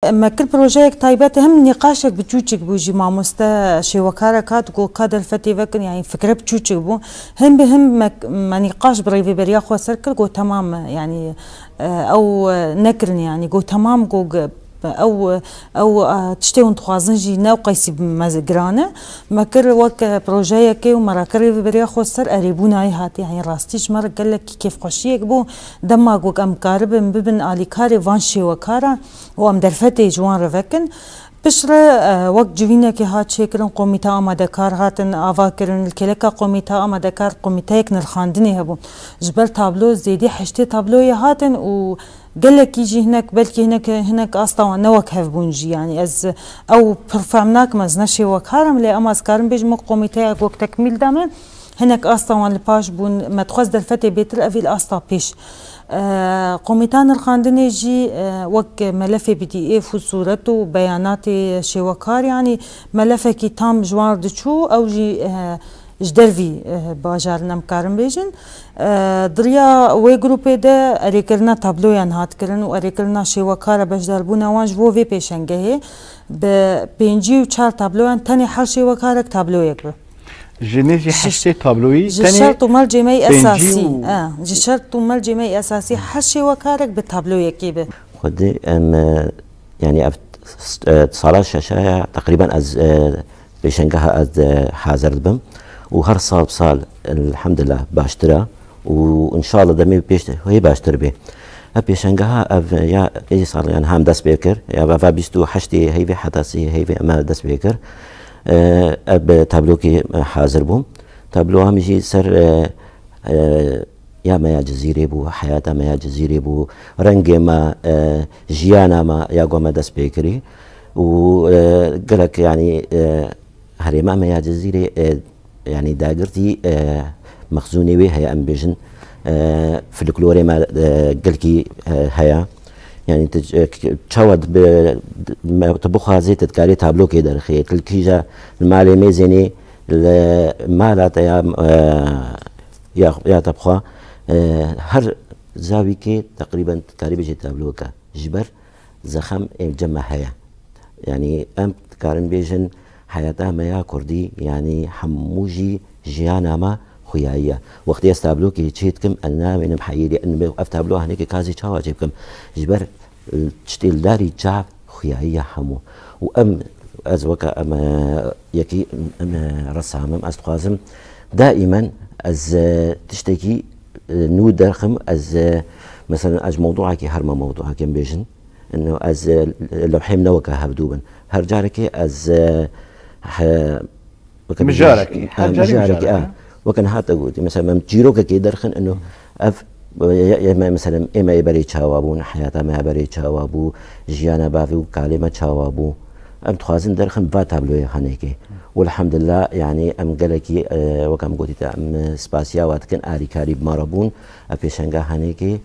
اما كل بروجيك طيبات هم نقاشك بتشوتشك بوجي مع مستا شي وكارة كات قو قادر فتي فكن يعني فكرة بتشوتشك بو هم بهم ما نقاش بريفي بريا خو سركل قو تمام يعني او نكرن يعني قو تمام قو او تشتيون تخوازنجي ناو قيسي بمزقرانه ما كر وك بروجيك ومرا كر بريا خو سر قريبونا اي هات يعني راستيش مره قال لك كيف خوشيك بو دما قو ام قارب ببن الي كاري فانشي وكارا وام درفتي جوان رفكن بشرة وقت جوينة كي هات شكرن قوميتا أما دكار هاتن آفاكرن الكلكة قوميتا أما دكار قوميتا يكن الخاندني هبون جبل تابلو زيدي حشتي تابلو هاتن و قالك يجي هناك بلكي هناك أصلا نوك هفبونجي يعني از أو برفعمناك مزنشي وكارم لي أما أسكارم بيج مو قوميتا وقت تكميل دامن هناك أصلا الباش بون ما تخوز دلفتي بيتر أفي الأصلا بيش قوميتان الخاندني جي وك ملف بدي اف وصورته وبيانات شوكار يعني ملف كي تام جوار دشو او جي جدرفي باجارنا مكارم بيجن دريا وي جروب ده اريكلنا تابلو يعني هات كرن واريكلنا شوكار باش دربونا وانج فو في بيشنگه ب بينجي و 4 تابلو يعني تاني حل شوكارك تابلو يكبر جنيجي حشي تابلوي تاني شرط مال جمعي اساسي جي شرط مال جمعي اساسي حشي وكارك بالتابلو يكيبه خدي ام يعني صالة شاشة تقريبا از بيشنجها از حاضر بم وهر صال بصال الحمد لله باشترى وان شاء الله دمي بيش هي باشتر به بيشنجها اف يا اي صار يعني هم داس بيكر يا بابا بيستو حشتي هي حتاسي هي اما داس بيكر اب تابلوكي حاضر بوم تابلو هم يجي سر يا ما يا جزيرة بو حياة ما يا جزيرة بو رنج ما جيانا ما يا قوم داس بيكري وقالك يعني هريما ما يا جزيرة يعني داقرتي مخزوني وي هيا امبيجن فلكلوري ما قالكي هيا يعني تشود تبخها زي تتكاري تابلو كي درخي تلكيجا المالي ميزيني المالات يا تبخها هر زاوي كي تقريبا تكاري بيجي تابلو كا جبر زخم الجمع هيا يعني ام تكارن بيجن حياتها ما يا كردي يعني حموجي جيانا ما خويايا وقت يستابلو كي تشيتكم انا من محيري ان افتابلو هنيك كازي تشاوا جيبكم جبر تشتيل داري جاب خويايا حمو وام ازوكا ام يكي ام رسامم استقازم دائما از تشتكي نود درخم از مثلا از موضوعك هرما موضوعك بيجن انه از لو حيم نوكا هبدوبن هرجارك از مجارك وكان هات قلت مثلا جيروكا كي درخن انه اف مثلا اما يبري تشاوابون حياته ما يبري تشاوابو جيانا بافي كلمه تشاوابو ام تخازن درخن با تابلو خانيكي والحمد لله يعني ام قالكي وكم قلت ام سباسيا واتكن اري كاريب ماربون ابيشنغا خانيكي